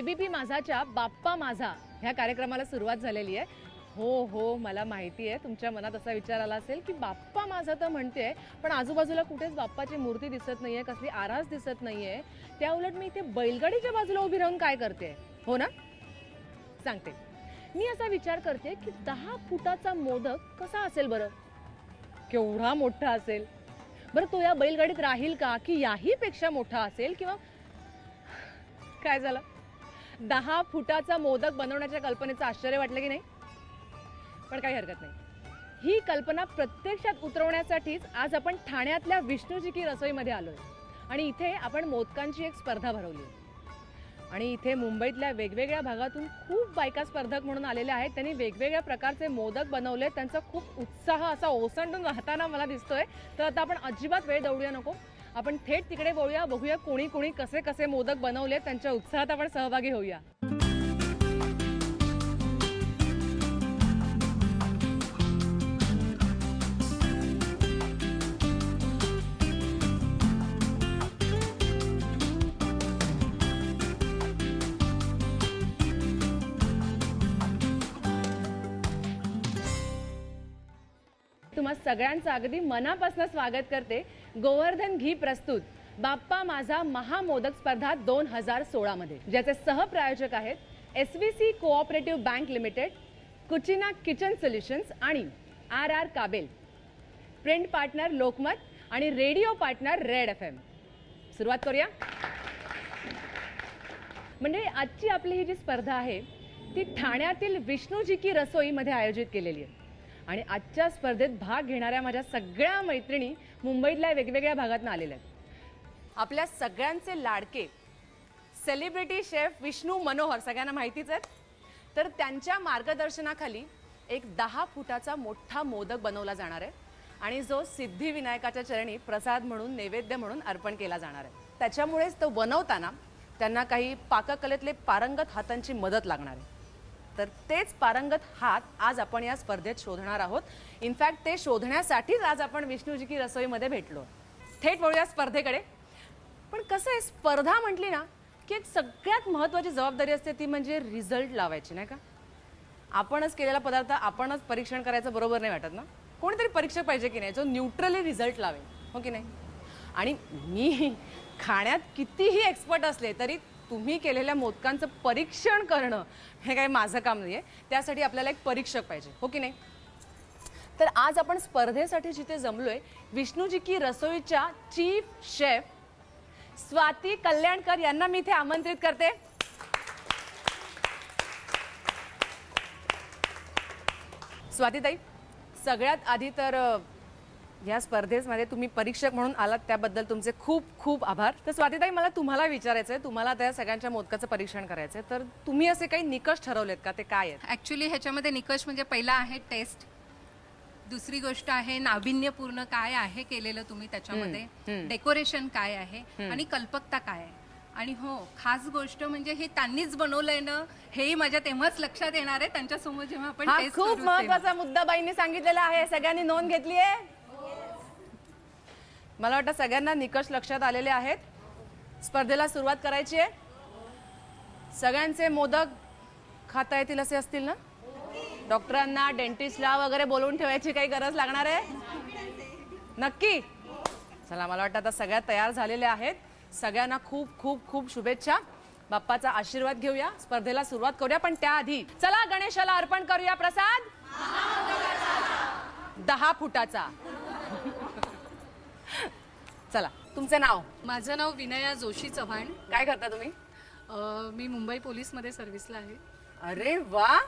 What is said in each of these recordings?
ABP माझाच्या बाप्पा माझा ह्या कार्यक्रमाला सुरुवात झालेली आहे। हो हो, मला माहिती आहे तुमच्या मनात असा विचार आला असेल की बाप्पा माझा तर म्हणते, पण आजूबाजूला कुठेच बाप्पाची मूर्ती दिसत नाहीये, कसली आरास दिसत नाहीये। त्या उलट मी इथे बैलगाडीच्या बाजूला उभी राहून काय करते, हो ना? सांगते। मी असा विचार करते की 10 फुटाचा मोदक कसा असेल बरं? केवढा मोठा असेल बरं? तो या बैलगाडीत राहील का की याही पेक्षा मोठा असेल? किंवा काय झालं? 10 फुटाचा मोदक बनवण्याच्या कल्पनेचं आश्चर्य वाटलं की नाही? पण काही हरकत नाही, ही कल्पना प्रत्यक्षात उतरवण्यासाठीच आज आपण ठाण्यातल्या विष्णूजी की रसोईमध्ये आलोय आणि इथे आपण मोदकांची एक स्पर्धा भरवली आणि इथे मुंबईतल्या वेगवेगळ्या भागातून खूप बायका स्पर्धक म्हणून आलेल्या आहेत। त्यांनी वेगवेगळ्या प्रकारचे मोदक बनवले, त्यांचा खूप उत्साह असा ओसंडून वाहताना मला दिसतोय। तर आता आपण अजिबात वेळ दवडूया नको, आपण थेट तिकडे बोलूया, बघूया कोणी कोणी कसे कसे मोदक बनवले, त्यांच्या उत्साहात आपण सहभागी होऊया। तुम्हा सगळ्यांचं अगदी मनापासून स्वागत करते गोवर्धन घी प्रस्तुत बाप्पा माझा महामोदक स्पर्धा 2016 मध्ये, ज्याचे सहप्रायोजक आहेत SVC cooperative bank limited, Kutchina kitchen solutions आणि RR Kabel, print partner Lokmat आणि रेडिओ पार्टनर रेड FM। सुरुवात करूया। म्हणजे आजची आपली ही जी स्पर्धा आहे ती ठाण्यातील विष्णूजी की रसोई मध्ये आयोजित केलेली आहे आणि आजच्या स्पर्धेत भाग घेणाऱ्या माझ्या सगळ्या मैत्रिणी मुंबईतल्या वेगवेगळ्या भागातून आलेल्या आहेत। आपल्या सगळ्यांचे लाडके सेलिब्रिटी शेफ विष्णू मनोहर सगळ्यांना माहितीच आहेत, तर त्यांच्या मार्गदर्शनाखाली एक 10 फुटाचा मोठा मोदक बनवला जाणार आहे आणि जो सिद्धिविनायकाच्या चरणी प्रसाद म्हणून, नैवेद्य म्हणून अर्पण केला जाणार आहे। त्याच्यामुळेच तो बनवताना त्यांना काही पाककलेतले पारंगत हातांची मदत लागणार आहे। तर तेच पारंगत हात आज आपण या स्पर्धेत शोधणार आहोत। इनफॅक्ट ते शोधण्यासाठीच आज आपण विष्णूजी की रसोईमध्ये भेटलो। थेट वळूया स्पर्धेकडे। पण कसं आहे, स्पर्धा म्हटली ना की एक सगळ्यात महत्त्वाची जबाबदारी असते, ती म्हणजे रिझल्ट लावायची, नाही का? आपणच केलेला पदार्थ आपणच परीक्षण करायचं बरोबर नाही वाटत ना? कोणीतरी परीक्षक पाहिजे की नाही, जो न्यूट्रली रिझल्ट लावेल, हो की नाही? आणि मी खाण्यात कितीही एक्सपर्ट असले तरी तुम्ही केलेल्या मोदकांचं परीक्षण करणं हे काही माझं काम नाहीये। त्यासाठी आपल्याला एक परीक्षक पाहिजे, हो की नाही? तर आज आपण स्पर्धेसाठी जिथे जमलोय, विष्णूजी की रसोईच्या चीफ शेफ स्वाती कल्याणकर यांना मी इथे आमंत्रित करते। स्वातीताई, सगळ्यात आधी तर या स्पर्धेमध्ये तुम्ही परीक्षक म्हणून आलात त्याबद्दल तुमचे खूप खूप आभार। तर स्वातीताई, मला तुम्हाला विचारायचं आहे, तुम्हाला त्या सगळ्यांच्या मोदकाचं परीक्षण करायचं आहे, तर तुम्ही असे काही निकष ठरवलेत का? ते काय आहेत? ऍक्च्युली ह्याच्यामध्ये निकष म्हणजे पहिला आहे टेस्ट, दुसरी गोष्ट आहे नाविन्यपूर्ण काय आहे केलेलं तुम्ही त्याच्यामध्ये, डेकोरेशन काय आहे आणि कल्पकता काय आहे। आणि हो, खास गोष्ट म्हणजे हे त्यांनीच बनवलंय ना, हेही माझ्या तेव्हाच लक्षात येणार आहे त्यांच्यासमोर जेव्हा आपण टेस्ट करू। खूप महत्त्वाचा मुद्दा बाईंनी सांगितलेला आहे, सगळ्यांनी नोंद घेतली आहे? मला वाटतं सगळ्यांना निकष लक्षात आलेले आहेत। स्पर्धेला सुरुवात करायची आहे। सगळ्यांचे मोदक खाता येतील असे असतील ना? डॉक्टरांना, डेंटिस्टला वगैरे बोलवून ठेवायची काही गरज लागणार आहे? नक्की? चला, मला वाटतं आता सगळ्या तयार झालेल्या आहेत। सगळ्यांना खूप खूप खूप शुभेच्छा। बाप्पाचा आशीर्वाद घेऊया, स्पर्धेला सुरुवात करूया। पण त्याआधी चला गणेशाला अर्पण करूया प्रसाद 10 फुटाचा। चला, तुमचे नाव? माझं नाव विनया जोशी चव्हाण। काय करता तुम्ही? मी मुंबई पोलीसमध्ये सर्व्हिसला आहे। अरे वा,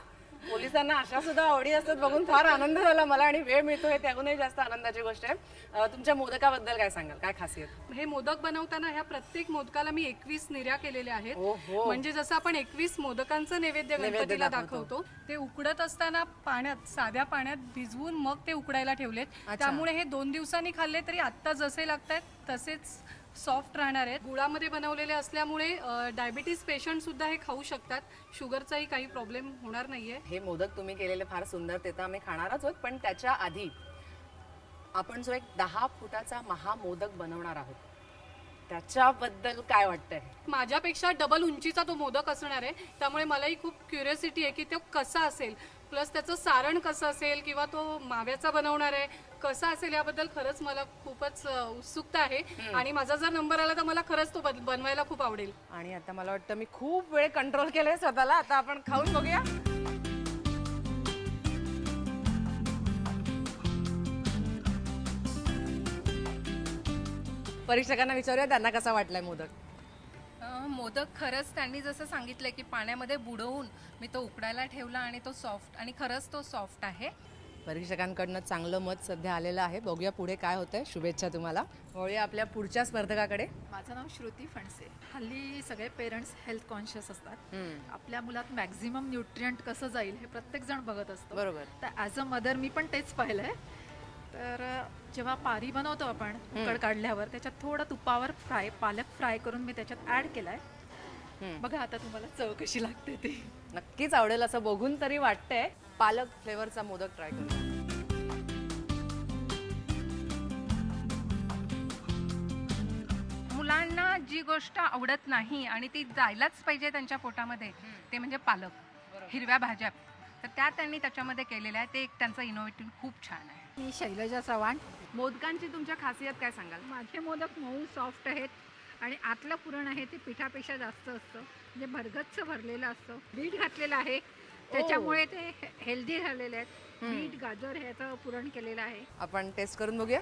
पोलिसांना अशा सुद्धा आवडी असतात बघून फार आनंद झाला मला आणि वेळ मिळतोय त्याहूनही जास्त आनंदाची गोष्ट आहे। तुमच्या मोदकाबद्दल काय सांगाल, काय खासियत? हे मोदक बनवताना ह्या प्रत्येक मोदकाला मी 21 निर्या केलेल्या आहेत। म्हणजे जसं आपण 21 मोदकांचं नैवेद्य गणपतीला दाखवतो, ते उकडत असताना पाण्यात, साध्या पाण्यात भिजवून मग ते उकडायला ठेवलेत। त्यामुळे हे 2 दिवसांनी खाल्ले तरी आता जसे लागतात तसेच सॉफ्ट राहणार आहेत। गुळामध्ये बनवलेले असल्यामुळे डायबिटीज पेशंट सुद्धा हे खाऊ शकतात, शुगरचाही काही प्रॉब्लेम होणार नाहीये। हे मोदक तुम्ही केलेले फार सुंदर, ते तर आम्ही खाणारच आहोत, पण त्याच्या आधी आपण जो एक 10 फुटाचा महामोदक बनवणार आहोत त्याच्याबद्दल काय वाटतंय? माझ्यापेक्षा डबल उंचीचा तो मोदक असणार आहे, त्यामुळे मलाही खूप क्युरियोसिटी आहे की तो कसा असेल, प्लस त्याचं सारण कसं असेल किंवा तो माव्याचा बनवणार आहे कसा असेल याबद्दल खरंच मला खूपच उत्सुकता आहे. आणि माझा जर नंबर आला तर मला खरंच तो बनवायला खूप आवडेल. आणि आता मला वाटतं मी खूप वेळ कंट्रोल केलंय स्वतःला. आता आपण खाऊन बघूया. परीक्षकांना विचारूया त्यांना कसा वाटलाय मोदक. मोदक खरंच त्यांनी जसं सांगितलंय की पाण्यामध्ये बुडवून मी तो उकडायला ठेवला आणि तो सॉफ्ट, आणि खरंच तो सॉफ्ट आहे. परीक्षकांकडनं चांगलं मत सध्या आलेलं आहे. बघूया पुढे काय होतंय. शुभेच्छा तुम्हाला. वळूया आपल्या पुढच्या स्पर्धकाकडे. माझं नाव श्रुती फणसे. हल्ली सगळे पेरेंट्स हेल्थ कॉन्शियस असतात. आपल्या मुलात मॅक्झिमम न्यूट्रिएंट कसं जाईल हे प्रत्येक जण बघत असतो. बरोबर. तर ॲज अ मदर मी पण तेच पाहिलंय. तर जेव्हा पारी बनवतो आपण उकड काढल्यावर त्याच्यात थोडं तुपावर पालक फ्राय करून मी त्याच्यात ऍड केलाय. बघा आता तुम्हाला चव कशी लागते ती. नक्कीच आवडेल असं बघून तरी वाटतंय. पालक फ्लेवरचा मोदक ट्राय करूया. मुलांना जी गोष्ट आवडत नाही आणि ती जायलाच पाहिजे त्यांच्या पोटामध्ये, ते म्हणजे पालक, हिरव्या भाज्या. तर त्या त्यांनी त्याच्यामध्ये केलेल्या आहे. ते एक त्यांचं इनोव्हेटिव्ह खूप छान आहे. मी शैलजा चव्हाण. मोदकांची तुमच्या खासियत काय सांगाल? माझे मोदक मऊ सॉफ्ट आहेत आणि आतलं पुरण आहे ते पिठापेक्षा जास्त असतं, म्हणजे भरगच्च भरलेलं असतं. बीट घातलेलं आहे त्याच्यामुळे ते हेल्दी झालेले आहेत. बीट गाजर ह्याचं पुरण केलेलं आहे. आपण टेस्ट करून बघूया.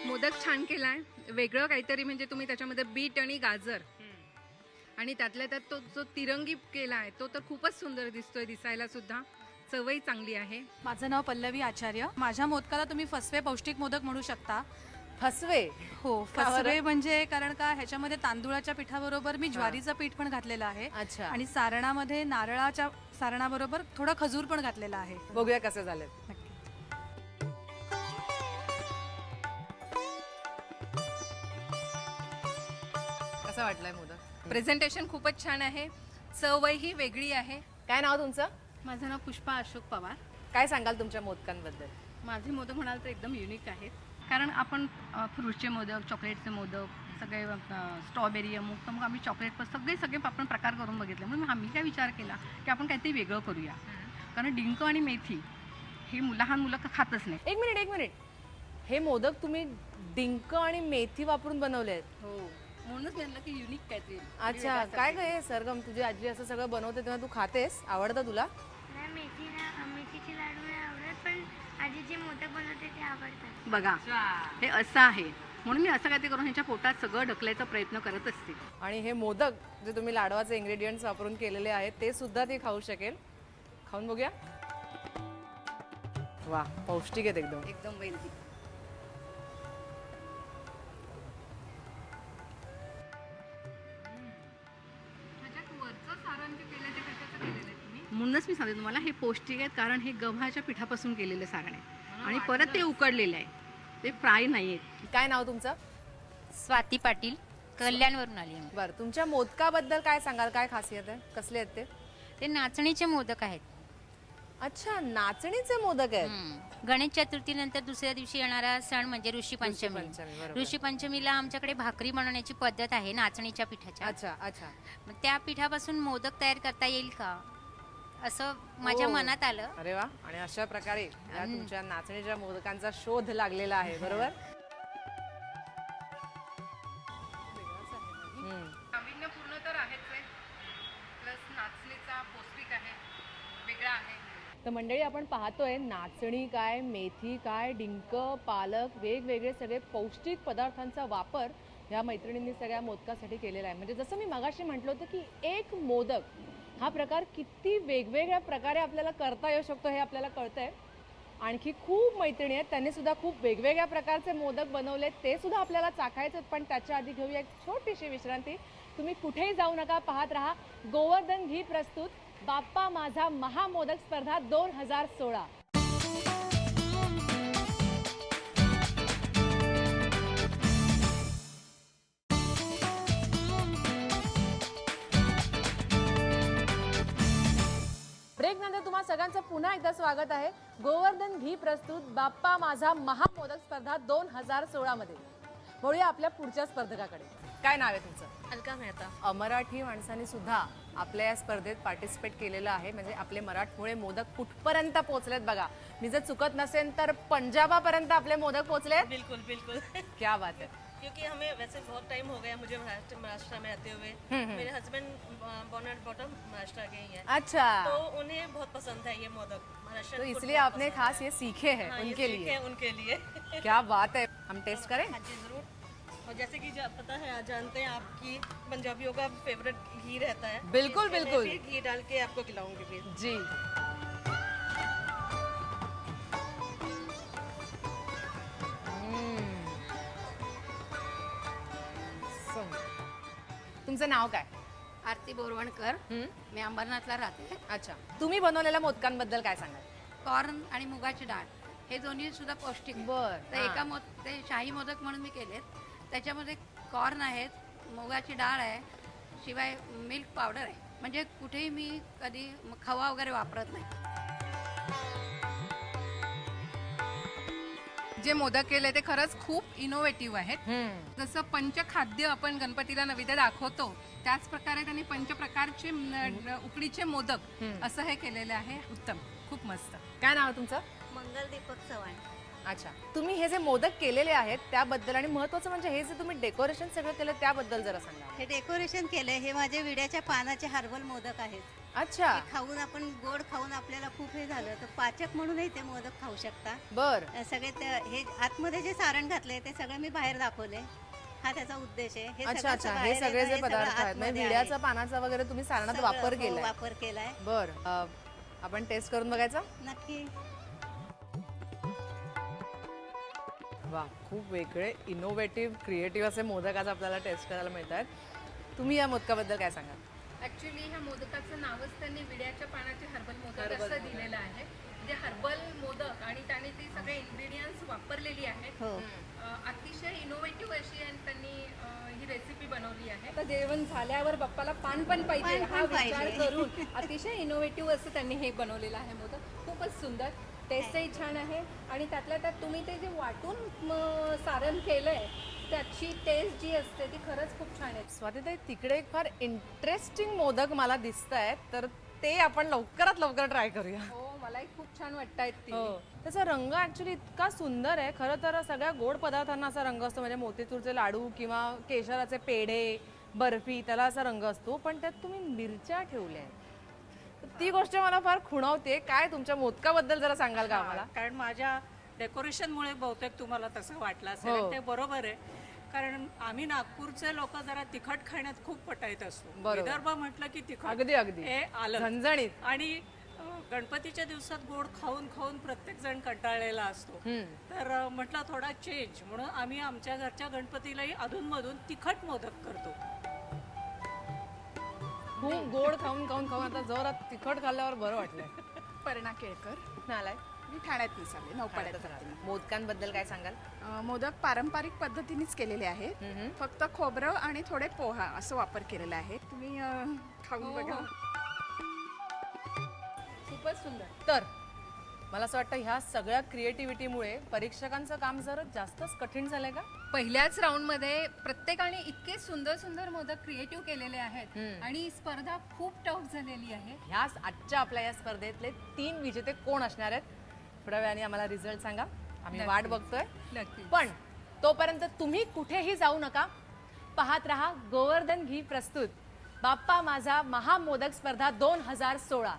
मोदक छान केलाय, वेगळं काहीतरी. म्हणजे तुम्ही त्याच्यामध्ये बीट आणि गाजर आणि त्यातल्या त्यात तो जो तिरंगी केला आहे तो तर खूपच सुंदर दिसतोय, दिसायला सुद्धा. चवही चांगली आहे. माझं नाव पल्लवी आचार्य. माझ्या मोदकाला तुम्ही फसवे पौष्टिक मोदक म्हणू शकता. फसवे? हो, फसवे म्हणजे कारण का ह्याच्यामध्ये तांदूळाच्या पिठाबरोबर मी ज्वारीचं पीठ पण घातलेलं आहे. अच्छा. आणि सारणामध्ये नारळाच्या सारणाबरोबर थोडा खजूर पण घातलेला आहे. बघूया कसे झाले. कसा वाटलाय मोदक? प्रेझेंटेशन खूपच छान आहे, चवही वेगळी आहे. काय नाव तुमचं? माझं नाव पुष्पा अशोक पवार. काय सांगाल तुमच्या मोदकांबद्दल? माझे मोदक म्हणाल तर एकदम युनिक आहेत, कारण आपण फ्रूटचे मोदक, चॉकलेटचे मोदक, सगळे स्ट्रॉबेरी, अमुक तमुक आम्ही चॉकलेट सगळे आपण प्रकार करून बघितले. म्हणून आम्ही काय विचार केला की आपण काहीतरी वेगळं करूया, कारण डिंक आणि मेथी हे लहान मुलं खातच नाही. एक मिनिट. हे मोदक तुम्ही डिंक आणि मेथी वापरून बनवले आहेत? हो, म्हणूनच म्हणलं की युनिक काहीतरी. अच्छा. काय काय सरगम, तुझी आजी असं सगळं बनवते तेव्हा तू खातेस? आवडतं तुला? मेथीचे लाडू नाही आवडत, पण आजी जे मोदक बनवते ते आवडतात. बघा, हे असं आहे म्हणून मी असं काहीतरी करून ह्याच्या पोटात सगळं ढकलायचा प्रयत्न करत असते. आणि हे मोदक जे तुम्ही लाडवाचे इन्ग्रेडियंट्स वापरून केलेले आहेत ते सुद्धा ती खाऊ शकेल. खाऊन बघूया. वा, पौष्टिक आहेत एकदम. एकदम वेलची. म्हणूनच मी सांगते तुम्हाला हे पौष्टिक आहेत, कारण हे गव्हाच्या पिठापासून केलेलं सारण आहे आणि परत ते उकडलेलं आहे, ते फ्राय नाही आहेत. काय नाव तुमचं? स्वाती पाटील, कल्याणवरून आली आहे. बरं, तुमच्या मोदकाबद्दल काय सांगाल? काय खासियत आहे? कसले आहेत ते? ते नाचणीचे मोदक आहेत. अच्छा, नाचणीचे मोदक आहेत. गणेश चतुर्थीनंतर दुसऱ्या दिवशी येणारा सण म्हणजे ऋषीपंचमी. ऋषीपंचमीला आमच्याकडे भाकरी बनवण्याची पद्धत आहे नाचणीच्या पिठाच्या. अच्छा अच्छा. मग त्या पिठापासून मोदक तयार करता येईल का असं माझ्या मनात आलं. अरे वा. आणि अशा प्रकारे या तुमच्या नाचणीच्या मोदकांचा शोध लागलेला आहे. बरोबर. नाविन्यपूर्ण तर आहेच आहे, प्लस नाचणीचा पौष्टिक आहे, वेगळा आहे. तर मंडळी, आपण पाहतोय नाचणी काय, मेथी काय, डिंक, पालक, वेगवेगळे सगळे पौष्टिक पदार्थांचा वापर ह्या मैत्रिणींनी सगळ्या मोदकासाठी केलेला आहे. म्हणजे जसं मी मगाशी म्हटलं होतं की एक मोदक हा प्रकार किती वेगवेगळ्या प्रकारे आपल्याला करता येऊ शकतो हे आपल्याला कळतंय. आणखी खूप मैत्रिणी आहेत, त्यांनी सुद्धा खूप वेगवेगळ्या प्रकारचे मोदक बनवले, ते सुद्धा आपल्याला चाखायचे. पण त्याच्या आधी घेऊया एक छोटीशी विश्रांती. तुम्ही कुठेही जाऊ नका, पाहत रहा गोवर्धन घी प्रस्तुत बाप्पा माझा महामोदक स्पर्धा 2016. ब्रेक नंतर तुम्हा सगळ्यांचं पुन्हा एकदा स्वागत आहे गोवर्धन घी प्रस्तुत बाप्पा माझा महामोदक स्पर्धा 2016 मध्ये. वळूया आपल्या पुढच्या स्पर्धकाकडे. काय नाव आहे तुमचं? अलका मेहता. अमराठी माणसांनी सुद्धा आपल्या या स्पर्धेत पार्टिसिपेट केलेलं आहे. म्हणजे आपले मराठमोळे मोदक कुठपर्यंत पोहोचलेत बघा. मी जर चुकत नसेल तर पंजाबापर्यंत आपले मोदक पोहोचले. बिल्कुल बिल्कुल. क्या बात है. क्योंकि हमें वैसे बहुत टाइम हो गया मुझे महाराष्ट्र में आते हुए. मेरे husband born and bottom Maharashtra के ही हैं. अच्छा. तो उन्हें बहुत पसंद है ये मोदक महाराष्ट्र. तो इसलिए आपने खास ये सीखे हैं उनके लिए. उनके लिए. क्या बात है. हम टेस्ट करें? हाँ जी जरूर. और जैसे कि पता है आज जानते हैं आपकी पंजाबियों का फेवरेट घी रहता है. बिल्कुल बिल्कुल. घी डाल के आपको खिलाऊंगी फिर. जी. तुमचं नाव काय? आरती बोरवणकर. मी अंबरनाथला राहते. अच्छा. तुम्ही बनवलेल्या मोदकांबद्दल काय सांगाल? कॉर्न आणि मुगाची डाळ हे दोन्ही सुद्धा पौष्टिक आहे. बरं. तर ते शाही मोदक म्हणून मी केलेत. त्याच्यामध्ये कॉर्न आहेत, मुगाची डाळ आहे, शिवाय मिल्क पावडर आहे. म्हणजे कुठेही मी कधी खवा वगैरे वापरत नाही. जे मोदक केले ते खरंच खूप इनोव्हेटिव्ह आहेत. जसं पंचखाद्य आपण गणपतीला नैवेद्य दाखवतो त्याच प्रकारे त्यांनी पंचप्रकारचे उकडीचे मोदक असं हे केलेलं आहे. उत्तम. खूप मस्त. काय नाव तुमचं? मंगल दीपक चव्हाण. अच्छा. तुम्ही हे जे मोदक केलेले आहेत त्याबद्दल आणि महत्वाचं म्हणजे हे जे तुम्ही डेकोरेशन सगळं केलं त्याबद्दल जरा सांगा. हे डेकोरेशन केलंय हे माझे विड्याच्या पानाचे हर्बल मोदक आहेत. अच्छा. खाऊन आपण गोड खाऊन आपल्याला खूप हे झालं तर पाचक म्हणूनही ते मोदक खाऊ शकता. बर. सगळे हे आतमध्ये जे सारण घातले ते सगळे मी बाहेर दाखवले. हा त्याचा उद्देश आहे. अच्छा अच्छा. हे सगळे जे पदार्थ आहेत म्हणजे विड्याचा पानाचा वगैरे तुम्ही सारणात वापर केलाय. वापर केलाय. बर. आपण टेस्ट करून बघायचा? नक्की. वा. खूप वेगळे इनोव्हेटिव्ह क्रिएटिव्ह असे मोदक आज आपल्याला टेस्ट करायला मिळत आहेत. तुम्ही या मोदकाबद्दल काय सांगाल? ऍक्च्युली ह्या मोदकाचं नावच त्यांनी विड्याच्या पानाचे हर्बल मोदक असं दिलेलं आहे. म्हणजे हर्बल मोदक आणि त्याने ती सगळे इन्ग्रेडियंट्स वापरलेली आहेत. अतिशय इनोव्हेटिव्ह अशी त्यांनी ही रेसिपी बनवली आहे. तर जेवण झाल्यावर बाप्पाला पान पण पाहिजे हा विचार करून अतिशय इनोव्हेटिव्ह असं त्यांनी हे बनवलेलं आहे मोदक. खूपच सुंदर. टेस्टही छान आहे आणि त्यातल्या त्यात तुम्ही ते जे वाटून सारण केलंय त्याची टेस्ट जी असते ती खरंच खूप छान आहे. स्वातीताई तिकडे एक फार इंटरेस्टिंग मोदक मला दिसत आहेत तर ते आपण लवकरात लवकर ट्राय करूया. हो मलाही खूप छान वाटतायत ती. त्याचा रंग ऍक्च्युली इतका सुंदर आहे. खरं तर सगळ्या गोड पदार्थांना असा रंग असतो म्हणजे मोतीचूरचे लाडू किंवा केशराचे पेढे बर्फी त्याला असा रंग असतो पण त्यात तुम्ही मिरच्या ठेवल्या आहेत. ती गोष्ट मला फार खुणवते. काय तुमच्या मोदकाबद्दल जरा सांगाल का आम्हाला? कारण माझ्या डेकोरेशनमुळे बहुतेक तुम्हाला तसं वाटलं असेल. ते बरोबर आहे. कारण आम्ही नागपूरचे लोक जरा तिखट खाण्यात खूप पटाईत असतो. विदर्भ म्हटलं की तिखट अगदी अगदी हे आलं झणझणीत. आणि गणपतीच्या दिवसात गोड खाऊन खाऊन प्रत्येक जण कंटाळलेला असतो. तर म्हटलं थोडा चेंज म्हणून आम्ही आमच्या घरच्या गणपतीलाही अधूनमधून तिखट मोदक करतो. खूप गोड खाऊन खाऊन खाऊन आता जोरात तिखट खाल्ल्यावर बरं वाटलंय. परिणा केळकर. नालाय. मी ठाण्यात चालले. नौपाड्यात. मोदकांबद्दल काय सांगाल? मोदक पारंपरिक पद्धतीनेच केलेले आहेत. फक्त खोबरं आणि थोडे पोहा असं वापर केलेला आहे. तुम्ही खाऊन बघा. खूपच सुंदर. तर मला असं वाटतं ह्या सगळ्या क्रिएटिव्हिटीमुळे परीक्षकांचं काम जरा जास्तच कठीण झालंय का? पहिल्याच राऊंड मध्ये प्रत्येकाने इतके सुंदर सुंदर मोदक क्रिएटिव्ह केलेले आहेत आणि स्पर्धा खूप टफ झालेली आहे. ह्या आजच्या आपल्या या स्पर्धेतले 3 विजेते कोण असणार आहेत? थोड्या वेळाने आम्हाला रिझल्ट सांगा. आम्ही वाट बघतोय. पण तोपर्यंत तुम्ही कुठेही जाऊ नका. पाहत रहा गोवर्धन घी प्रस्तुत बाप्पा माझा महामोदक स्पर्धा 2016.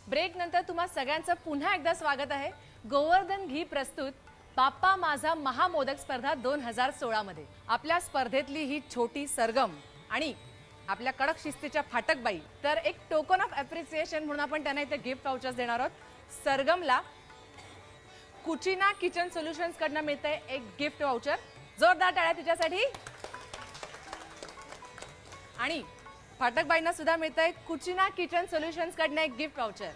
ब्रेक नंतर तुम्हा सगळ्यांचं पुन्हा एकदा स्वागत आहे गोवर्धन घी प्रस्तुत बाप्पा माझा महामोदक स्पर्धा 2016 मध्ये. आपल्या स्पर्धेतली ही छोटी सरगम आणि आपल्या कडक शिस्तीच्या फाटकबाई तर एक टोकन ऑफ अप्रिसिएशन म्हणून आपण त्यांना इथे गिफ्ट वाउचर्स देणार आहोत. सरगमला कुचिना किचन सोल्युशन्स कडनं मिळतंय एक गिफ्ट वाउचर. जोरदार टाळ्या तिच्यासाठी. आणि फाटकबाईंना सुद्धा मिळतंय कुचिना किचन सोल्युशन्स कडनं एक गिफ्ट वाउचर.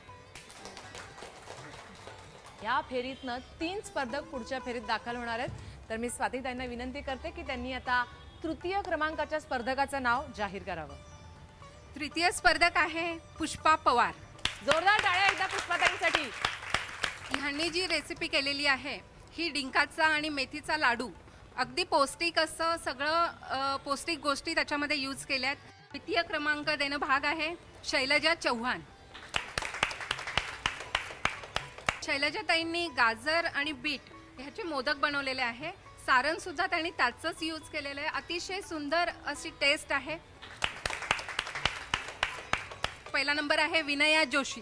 या फेरीतनं 3 स्पर्धक पुढच्या फेरीत दाखल होणार आहेत. तर मी स्वातीताईंना विनंती करते की त्यांनी आता तृतीय क्रमांकाच्या स्पर्धकाचं नाव जाहीर करावं. तृतीय स्पर्धक आहे पुष्पा पवार. जोरदार टाळ्या एकदा पुष्पाताईंसाठी. ह्यांनी जी रेसिपी केलेली आहे ही डिंकाचा आणि मेथीचा लाडू, अगदी पौष्टिक असं सगळं पौष्टिक गोष्टी त्याच्यामध्ये यूज केल्यात. द्वितीय क्रमांक देणं भाग आहे शैलजा चव्हाण. शैलजाताईंनी गाजर आणि बीट ह्याचे मोदक बनवलेले आहे. सारण सुद्धा त्यांनी त्याचंच यूज केलेलं आहे. अतिशय सुंदर अशी टेस्ट आहे. पहिला नंबर आहे विनया जोशी.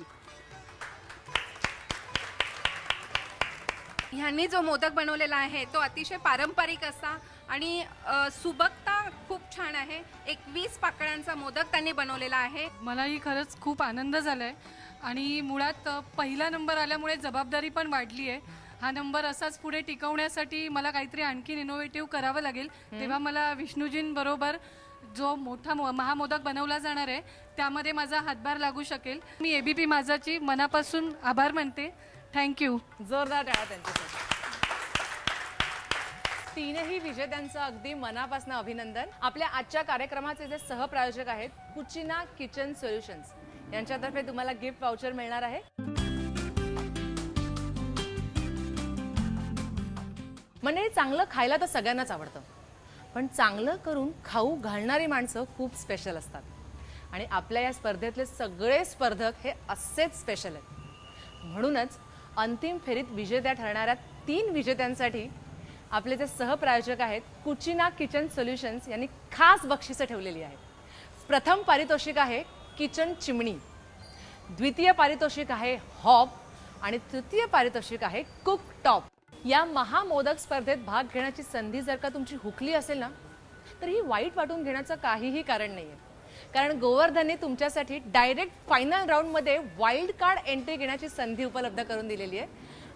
ह्यांनी जो मोदक बनवलेला आहे तो अतिशय पारंपरिक असा आणि सुबकता खूप छान आहे. 21 पाकळ्यांचा मोदक त्यांनी बनवलेला आहे. मलाही खरंच खूप आनंद झालाय आणि मुळात पहिला नंबर आल्यामुळे जबाबदारी पण वाढली आहे. हा नंबर असाच पुढे टिकवण्यासाठी मला काहीतरी आणखीन इनोव्हेटिव्ह करावं लागेल. तेव्हा मला विष्णूजींबरोबर जो मोठा महामोदक बनवला जाणार आहे त्यामध्ये माझा हातभार लागू शकेल. मी ABP माझाची मनापासून आभार मानते. थँक्यू. जोरदार टाळ्या त्यांच्यासाठी. तीनही विजेत्यांचं अगदी मनापासून अभिनंदन. आपल्या आजच्या कार्यक्रमाचे जे सहप्रायोजक आहेत कुचिना किचन सोल्युशन्स यांच्यातर्फे तुम्हाला गिफ्ट वाउचर मिळणार आहे. म्हणजे चांगलं खायला तर सगळ्यांनाच आवडतं, पण चांगलं करून खाऊ घालणारी माणसं खूप स्पेशल असतात. आणि आपल्या या स्पर्धेतले सगळे स्पर्धक हे असेच स्पेशल आहेत. म्हणूनच अंतिम फेरीत विजेत्या ठरणाऱ्या 3 विजेत्यांसाठी आपले जे सहप्रायोजक आहेत कुचिना किचन सोल्युशन्स यांनी खास बक्षिसं ठेवलेली आहेत. प्रथम पारितोषिक आहे किचन चिमणी, द्वितीय पारितोषिक आहे हॉब आणि तृतीय पारितोषिक आहे कुक टॉप. या महामोदक स्पर्धेत भाग घेण्याची संधी जर का तुमची हुकली असेल ना तर ही वाईट वाटून घेण्याचं काहीही कारण नाहीये. कारण गोवर्धनने तुमच्यासाठी डायरेक्ट फायनल राऊंडमध्ये वाईल्ड कार्ड एंट्री घेण्याची संधी उपलब्ध करून दिलेली आहे.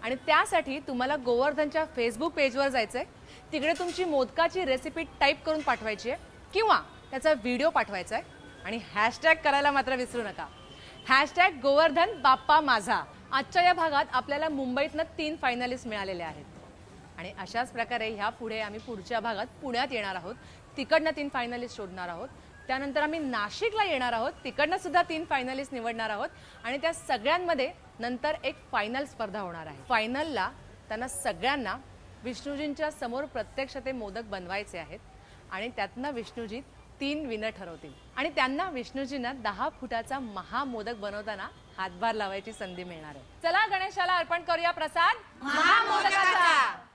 आणि त्यासाठी तुम्हाला गोवर्धनच्या फेसबुक पेजवर जायचंय. तिकडे तुमची मोदकाची रेसिपी टाईप करून पाठवायची आहे किंवा त्याचा व्हिडिओ पाठवायचा आहे. आणि हॅशटॅग करायला मात्र विसरू नका, हॅशटॅग गोवर्धन बाप्पा माझा. आजच्या या भागात आपल्याला मुंबईतनं 3 फायनलिस्ट मिळालेले आहेत. आणि अशाच प्रकारे ह्या पुढे आम्ही पुढच्या भागात पुण्यात येणार आहोत. तिकडनं 3 फायनलिस्ट शोधणार आहोत. त्यानंतर आम्ही नाशिकला येणार आहोत. तिकडनं सुद्धा 3 फायनलिस्ट निवडणार आहोत. आणि त्या सगळ्यांमध्ये नंतर एक फायनल स्पर्धा होणार आहे. फायनलला त्यांना सगळ्यांना विष्णूजींच्या समोर प्रत्यक्ष ते मोदक बनवायचे आहेत. आणि त्यातनं विष्णूजी 3 विनर ठरवतील. आणि त्यांना विष्णूजींना 10 फुटाचा महामोदक बनवताना हातभार लावायची संधी मिळणार आहे. चला गणेशाला अर्पण करूया प्रसाद महामोदकाचा.